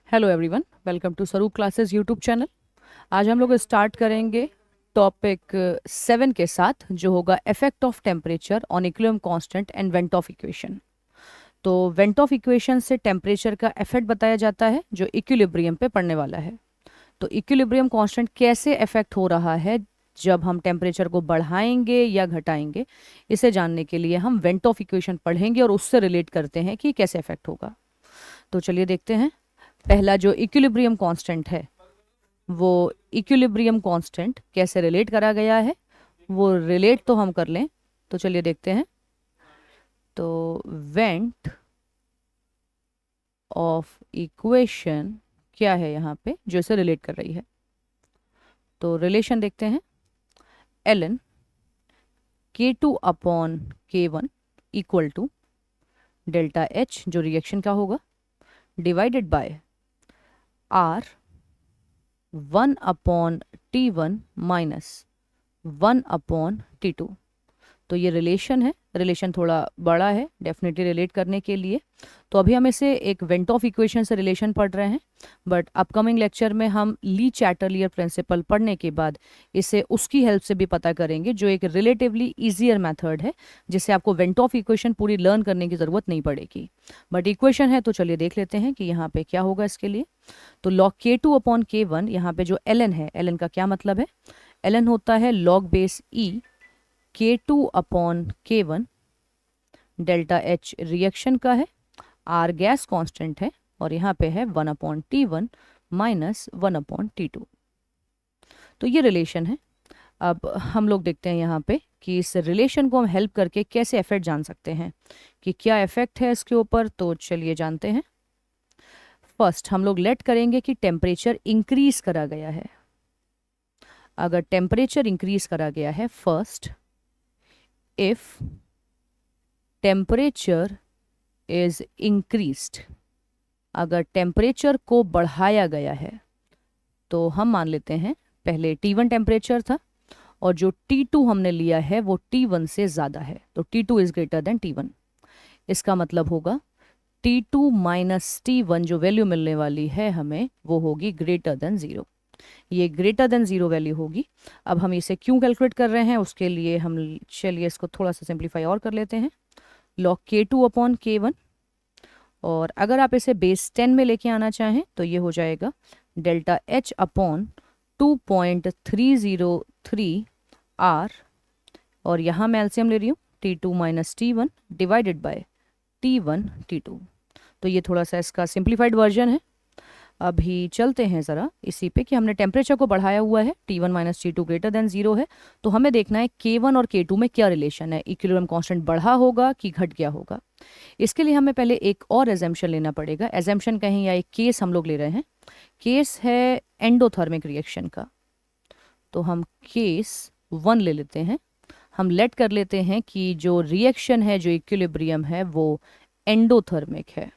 Hello everyone, welcome to स्वरूप classes YouTube channel. आज हम लोग स्टार्ट करेंगे टॉपिक 7 के साथ, जो होगा effect of temperature on equilibrium constant and went of equation. तो वेंट ऑफ इक्वेशन से टेम्परेचर का इफेक्ट बताया जाता है जो इक्विलिब्रियम पे पड़ने वाला है। तो इक्विलिब्रियम कांस्टेंट कैसे इफेक्ट हो रहा है जब हम टेम्परेचर को बढ़ाएंगे या घटाएंगे, इसे जानने के लिए हम वेंट ऑफ इक्वेशन पढ़ेंगे और उससे रिलेट करते हैं कि कैसे इफेक्ट होगा। तो चलिए देखते हैं। पहला जो इक्विलिब्रियम कांस्टेंट है, वो इक्विलिब्रियम कांस्टेंट कैसे रिलेट करा गया है, वो रिलेट तो हम कर लें। तो चलिए देखते हैं। तो वेंट ऑफ इक्वेशन क्या है यहाँ पे जो इसे रिलेट कर रही है। तो रिलेशन देखते हैं। ln K2 upon K1 equal to delta H जो रिएक्शन का होगा, divided by R 1 upon T1 minus 1 upon T2। तो ये रिलेशन है, रिलेशन थोड़ा बड़ा है डेफिनेटली रिलेट करने के लिए। तो अभी हम इसे एक वेंट ऑफ इक्वेशन से रिलेशन पढ़ रहे हैं, बट अपकमिंग लेक्चर में हम ली चैटरलियर प्रिंसिपल पढ़ने के बाद इसे उसकी हेल्प से भी पता करेंगे, जो एक रिलेटिवली ईजियर मेथड है जिससे आपको वेंट ऑफ इक्वेशन पूरी लर्न करने की ज़रूरत नहीं पड़ेगी। बट इक्वेशन है तो चलिए देख लेते हैं कि यहाँ पे क्या होगा इसके लिए। तो लॉग K2 अपॉन K1, यहाँ पे जो ln है, ln का क्या मतलब है? ln होता है log base E K2 upon K1, delta H reaction का है, R गैस कांस्टेंट है, और यहाँ पे है 1 upon T1 minus 1 upon T2। तो ये रिलेशन है। अब हम लोग देखते हैं यहाँ पे कि इस रिलेशन को हम हेल्प करके कैसे इफेक्ट जान सकते हैं कि क्या इफेक्ट है इसके ऊपर। तो चलिए जानते हैं। फर्स्ट हम लोग लेट करेंगे कि टेम्परेचर इंक्रीज करा गया है। अगर टेम्परेचर इंक्रीज करा गया है, first if temperature is increased, अगर टेम्परेचर को बढ़ाया गया है तो हम मान लेते हैं पहले T1 टेम्परेचर था और जो T2 हमने लिया है वो T1 से ज़्यादा है, तो T2 is greater than T1। इसका मतलब होगा T2 माइनस T1 जो वैल्यू मिलने वाली है हमें, वो होगी ग्रेटर देन 0। ये ग्रेटर देन 0 वैल्यू होगी। अब हम इसे क्यों कैलकुलेट कर रहे हैं उसके लिए हम चलिए इसको थोड़ा सा सिंप्लीफाई और कर लेते हैं। लॉग K2 अपॉन K1, और अगर आप इसे बेस 10 में लेके आना चाहें तो ये हो जाएगा डेल्टा H अपॉन 2.303 R, और यहाँ मैं एलसीएम ले रही हूँ T2 minus T1 divided by T1 T2। तो ये थोड़ा सा इसका सिंप्लीफाइड वर्जन है। अभी चलते हैं ज़रा इसी पे कि हमने टेम्परेचर को बढ़ाया हुआ है, T1 minus T2 greater than 0 है, तो हमें देखना है K1 और K2 में क्या रिलेशन है, इक्विलिब्रियम कांस्टेंट बढ़ा होगा कि घट गया होगा। इसके लिए हमें पहले एक और एजम्पशन लेना पड़ेगा। एजम्पशन कहें या एक केस हम लोग ले रहे हैं। केस है एंडोथर्मिक रिएक्शन का, तो हम केस 1 ले लेते हैं। हम लेट कर लेते हैं कि जो रिएक्शन है, जो इक्विलिब्रियम है, वो एंडोथर्मिक है।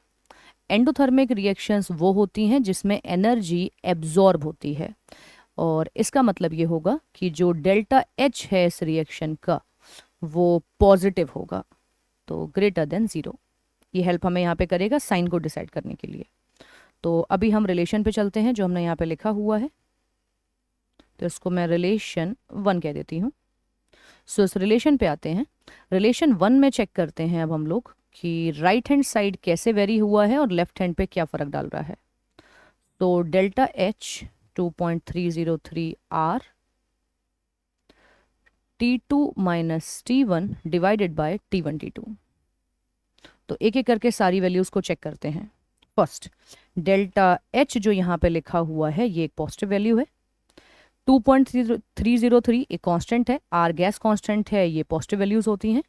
एंडोथर्मिक रिएक्शंस वो होती हैं जिसमें एनर्जी एब्जॉर्ब होती है, और इसका मतलब ये होगा कि जो डेल्टा H है इस रिएक्शन का वो पॉजिटिव होगा, तो ग्रेटर देन 0। ये हेल्प हमें यहाँ पे करेगा साइन को डिसाइड करने के लिए। तो अभी हम रिलेशन पे चलते हैं जो हमने यहाँ पे लिखा हुआ है, तो इसको मैं रिलेशन 1 कह देती हूँ। सो इस रिलेशन पे आते हैं। रिलेशन 1 में चेक करते हैं अब हम लोग कि राइट हैंड साइड कैसे वेरी हुआ है और लेफ्ट हैंड पे क्या फ़र्क डाल रहा है। तो delta H 2.303 R T2 minus T1 divided by T1 T2। तो एक एक करके सारी वैल्यूज़ को चेक करते हैं। फर्स्ट डेल्टा H जो यहाँ पे लिखा हुआ है ये एक पॉजिटिव वैल्यू है। 2.303 एक कांस्टेंट है, R गैस कांस्टेंट है, ये पॉजिटिव वैल्यूज होती हैं।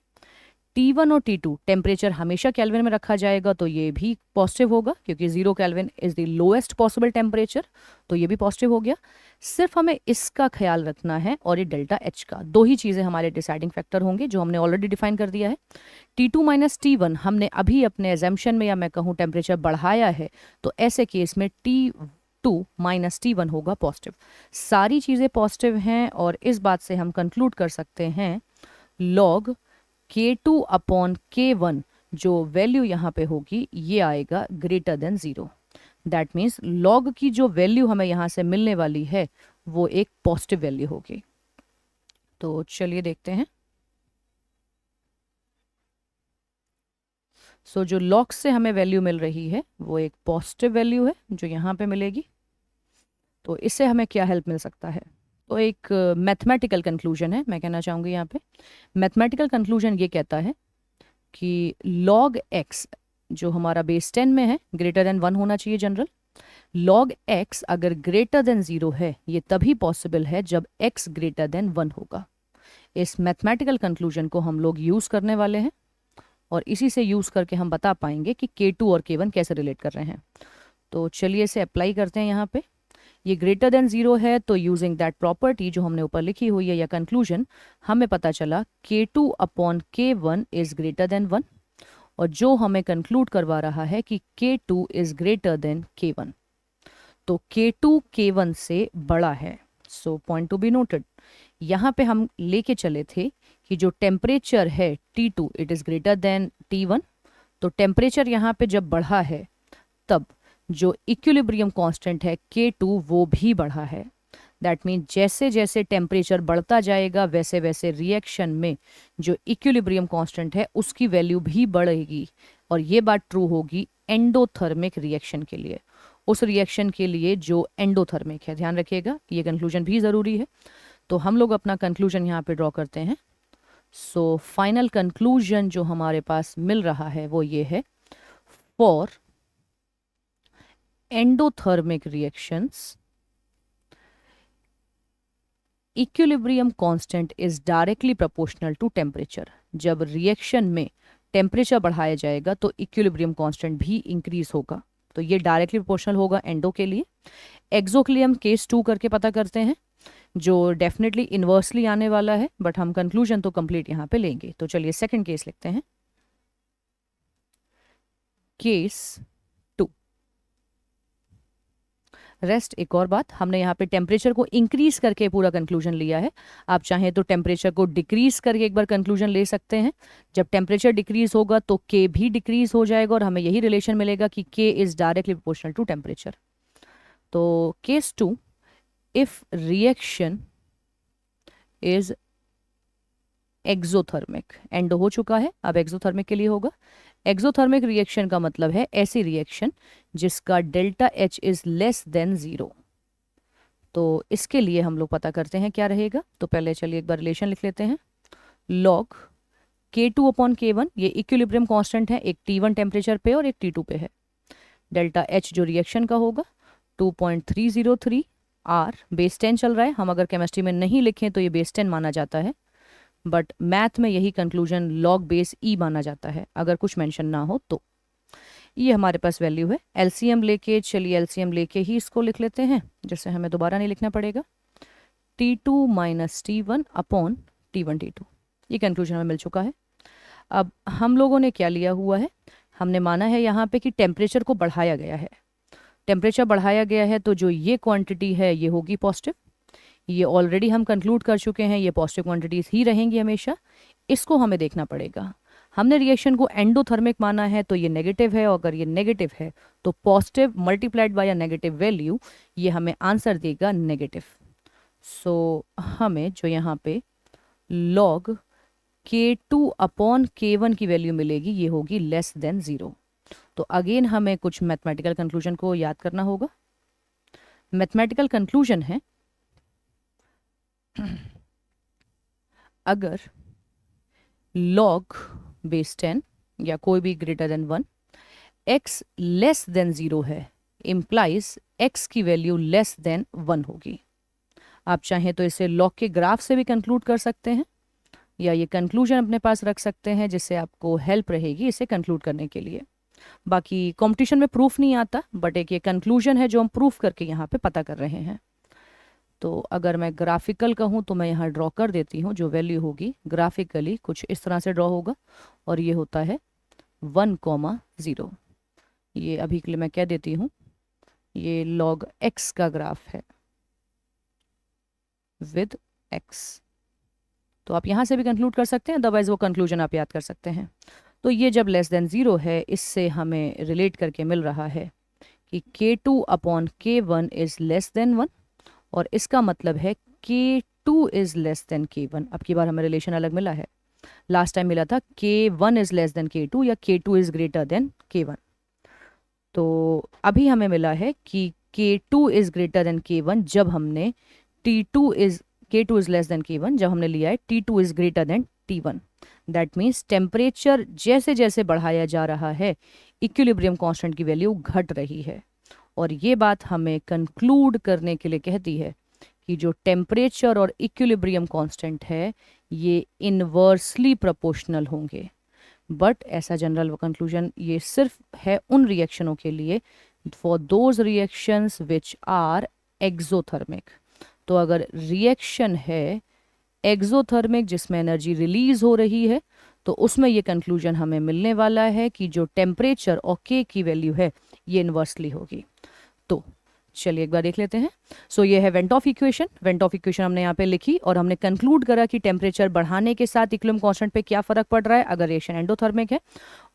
T1 और T2 टेम्परेचर हमेशा केल्विन में रखा जाएगा, तो ये भी पॉजिटिव होगा क्योंकि 0 kelvin is the lowest possible temperature, तो ये भी पॉजिटिव हो गया। सिर्फ हमें इसका ख्याल रखना है और ये डेल्टा H का, दो ही चीज़ें हमारे डिसाइडिंग फैक्टर होंगे जो हमने ऑलरेडी डिफाइन कर दिया है। T2 माइनस T1 हमने अभी अपने एजम्पशन में, या मैं कहूँ टेम्परेचर बढ़ाया है, तो ऐसे केस में T2 माइनस T1 होगा पॉजिटिव। सारी चीज़ें पॉजिटिव हैं और इस बात से हम कंक्लूड कर सकते हैं लॉग K2 अपॉन K1 जो वैल्यू यहाँ पे होगी ये आएगा greater than 0। That means log की जो वैल्यू हमें यहाँ से मिलने वाली है वो एक पॉजिटिव वैल्यू होगी। तो चलिए देखते हैं। सो जो लॉग से हमें वैल्यू मिल रही है वो एक पॉजिटिव वैल्यू है जो यहाँ पे मिलेगी। तो इससे हमें क्या हेल्प मिल सकता है? तो एक मैथमेटिकल कंक्लूजन है, मैं कहना चाहूँगी यहाँ पे। मैथमेटिकल कंक्लूजन ये कहता है कि log x जो हमारा बेस 10 में है ग्रेटर देन 1 होना चाहिए जनरल। log x अगर ग्रेटर देन 0 है ये तभी पॉसिबल है जब x ग्रेटर देन 1 होगा। इस मैथमेटिकल कंक्लूजन को हम लोग यूज़ करने वाले हैं और इसी से यूज़ करके हम बता पाएंगे कि K2 और K1 कैसे रिलेट कर रहे हैं। तो चलिए इसे अप्लाई करते हैं यहाँ पे। ये ग्रेटर देन 0 है तो यूजिंग दैट प्रॉपर्टी जो हमने ऊपर लिखी हुई है या कंक्लूजन, हमें पता चला K2 upon K1 is greater than 1 और जो हमें कंक्लूड करवा रहा है कि K2 is greater than K1। तो K2 K1 से बड़ा है। So point to be noted. यहाँ पे हम लेके चले थे कि जो टेम्परेचर है T2 it is greater than T1। तो टेम्परेचर यहाँ पे जब बढ़ा है तब जो इक्विलिब्रियम कांस्टेंट है K2 वो भी बढ़ा है। दैट मीन जैसे जैसे टेम्परेचर बढ़ता जाएगा वैसे वैसे रिएक्शन में जो इक्विलिब्रियम कांस्टेंट है उसकी वैल्यू भी बढ़ेगी। और ये बात ट्रू होगी एंडोथर्मिक रिएक्शन के लिए, उस रिएक्शन के लिए जो एंडोथर्मिक है। ध्यान रखिएगा ये कंक्लूजन भी ज़रूरी है। तो हम लोग अपना कंक्लूजन यहाँ पे ड्रॉ करते हैं। सो फाइनल कंक्लूजन जो हमारे पास मिल रहा है वो ये है, for endothermic reactions equilibrium constant is directly proportional to temperature। जब रिएक्शन में टेम्परेचर बढ़ाया जाएगा तो इक्विलिब्रियम कांस्टेंट भी इंक्रीज होगा। तो ये डायरेक्टली प्रोपोर्शनल होगा एंडो के लिए। एक्सो के लिए हम केस 2 करके पता करते हैं जो डेफिनेटली इन्वर्सली आने वाला है, बट हम कंक्लूजन तो कंप्लीट यहाँ पे लेंगे। तो चलिए सेकंड केस लिखते हैं। केस रेस्ट एक और बात, हमने यहाँ पे टेम्परेचर को इंक्रीज करके पूरा कंक्लूजन लिया है। आप चाहें तो टेम्परेचर को डिक्रीज करके एक बार कंक्लूजन ले सकते हैं। जब टेम्परेचर डिक्रीज होगा तो के भी डिक्रीज हो जाएगा और हमें यही रिलेशन मिलेगा कि K is directly proportional to temperature. तो case 2, if reaction is exothermic, endo हो चुका है अब एक्सोथर्मिक के लिए होगा। एक्सोथर्मिक रिएक्शन का मतलब है ऐसी रिएक्शन जिसका delta H is less than 0। तो इसके लिए हम लोग पता करते हैं क्या रहेगा। तो पहले चलिए एक बार रिलेशन लिख लेते हैं। लॉग K2 अपॉन K1 ये इक्विलिब्रियम कांस्टेंट है, एक T1 टेम्परेचर पे और एक T2 पे है। डेल्टा एच जो रिएक्शन का होगा 2.303 R, बेस 10 चल रहा है। हम अगर केमिस्ट्री में नहीं लिखें तो ये बेस 10 माना जाता है, बट मैथ में यही कंक्लूजन लॉग बेस ई माना जाता है अगर कुछ मेंशन ना हो तो। ये हमारे पास वैल्यू है। एलसीएम लेके, चलिए एलसीएम लेके ही इसको लिख लेते हैं जिससे हमें दोबारा नहीं लिखना पड़ेगा। T2 minus T1 upon T1 T2, ये कंक्लूजन हमें मिल चुका है। अब हम लोगों ने क्या लिया हुआ है, हमने माना है यहाँ पे कि टेम्परेचर को बढ़ाया गया है। टेम्परेचर बढ़ाया गया है तो जो ये क्वांटिटी है ये होगी पॉजिटिव। ये ऑलरेडी हम कंक्लूड कर चुके हैं, ये पॉजिटिव क्वांटिटीज ही रहेंगी हमेशा। इसको हमें देखना पड़ेगा। हमने रिएक्शन को एंडोथर्मिक माना है तो ये नेगेटिव है, और अगर ये नेगेटिव है तो positive multiplied by a negative value ये हमें आंसर देगा नेगेटिव। सो हमें जो यहाँ पे लॉग K2 अपॉन K1 की वैल्यू मिलेगी ये होगी लेस देन 0। तो अगेन हमें कुछ मैथमेटिकल कंक्लूजन को याद करना होगा। मैथमेटिकल कंक्लूजन है, अगर log बेस 10 या कोई भी greater than 1 x less than 0 है, इम्प्लाइज x की वैल्यू लेस देन 1 होगी। आप चाहें तो इसे log के ग्राफ से भी कंक्लूड कर सकते हैं या ये कंक्लूजन अपने पास रख सकते हैं जिससे आपको हेल्प रहेगी इसे कंक्लूड करने के लिए। बाकी कंपटीशन में प्रूफ नहीं आता, बट एक ये कंक्लूजन है जो हम प्रूफ करके यहाँ पे पता कर रहे हैं। तो अगर मैं ग्राफिकल कहूँ तो मैं यहाँ ड्रॉ कर देती हूँ। जो वैल्यू होगी ग्राफिकली कुछ इस तरह से ड्रॉ होगा और ये होता है 1,0। ये अभी के लिए मैं कह देती हूँ ये log x का ग्राफ है विद x। तो आप यहाँ से भी कंक्लूड कर सकते हैं, अदरवाइज वो कंक्लूजन आप याद कर सकते हैं। तो ये जब लेस देन 0 है, इससे हमें रिलेट करके मिल रहा है कि K2 upon K1 is less than 1, और इसका मतलब है K2 is less than K1। अब की बार हमें रिलेशन अलग मिला है, लास्ट टाइम मिला था K1 is less than K2 या K2 is greater than K1। तो अभी हमें मिला है कि K2 is greater than K1 जब हमने T2 is K2 is less than K1 जब हमने लिया है T2 is greater than T1। That means temperature जैसे जैसे बढ़ाया जा रहा है इक्विलिब्रियम कांस्टेंट की वैल्यू घट रही है, और ये बात हमें कंक्लूड करने के लिए कहती है कि जो टेम्परेचर और इक्विलिब्रियम कांस्टेंट है ये इनवर्सली प्रोपोर्शनल होंगे। बट ऐसा जनरल कंक्लूजन ये सिर्फ है उन रिएक्शनों के लिए, for those reactions which are exothermic. तो अगर रिएक्शन है एक्सोथर्मिक जिसमें एनर्जी रिलीज हो रही है, तो उसमें ये कंक्लूजन हमें मिलने वाला है कि जो टेम्परेचर और के की वैल्यू है ये इनवर्सली होगी। तो चलिए एक बार देख लेते हैं। सो ये है वेंटॉफ इक्वेशन। वेंटॉफ इक्वेशन हमने यहाँ पे लिखी और हमने कंक्लूड करा कि टेम्परेचर बढ़ाने के साथ इक्विलिब्रियम कांस्टेंट पे क्या फर्क पड़ रहा है अगर रिएक्शन एंडोथर्मिक है,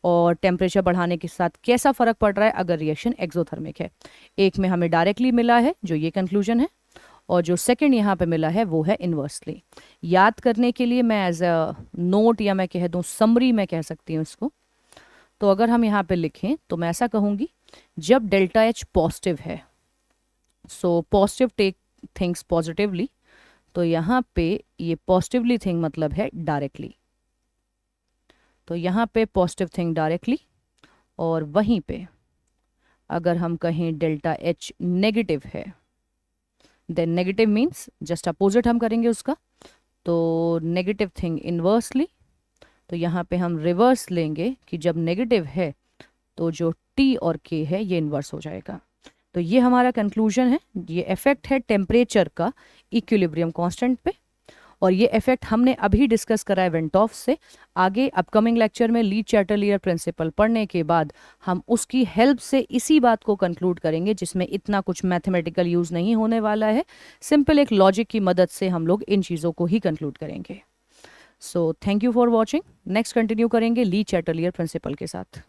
और टेम्परेचर बढ़ाने के साथ कैसा फर्क पड़ रहा है अगर रिएक्शन एक्सोथर्मिक है। एक में हमें डायरेक्टली मिला है जो ये कंक्लूजन है, और जो सेकंड यहाँ पे मिला है वो है इनवर्सली। याद करने के लिए मैं एज अ नोट या मैं कह दूँ समरी में कह सकती हूँ इसको। तो अगर हम यहाँ पे लिखें तो मैं ऐसा कहूँगी, जब डेल्टा एच पॉजिटिव है, so positive take things positively, तो यहाँ पे ये पॉजिटिवली थिंग मतलब है डायरेक्टली। तो यहाँ पे पॉजिटिव थिंग डायरेक्टली, और वहीं पे अगर हम कहें डेल्टा एच नेगेटिव है, then negative means just opposite हम करेंगे उसका, तो नेगेटिव थिंग इनवर्सली। तो यहाँ पे हम रिवर्स लेंगे कि जब नेगेटिव है तो जो T और K है ये इन्वर्स हो जाएगा। तो ये हमारा कंक्लूजन है, ये इफेक्ट है टेम्परेचर का इक्विलिब्रियम कांस्टेंट पे, और ये इफेक्ट हमने अभी डिस्कस करा है वेंटॉफ से। आगे अपकमिंग लेक्चर में ली चैटलियर प्रिंसिपल पढ़ने के बाद हम उसकी हेल्प से इसी बात को कंक्लूड करेंगे, जिसमें इतना कुछ मैथमेटिकल यूज नहीं होने वाला है। सिंपल एक लॉजिक की मदद से हम लोग इन चीज़ों को ही कंक्लूड करेंगे। So thank you for watching. Next continue करेंगे ली चैटलियर प्रिंसिपल के साथ।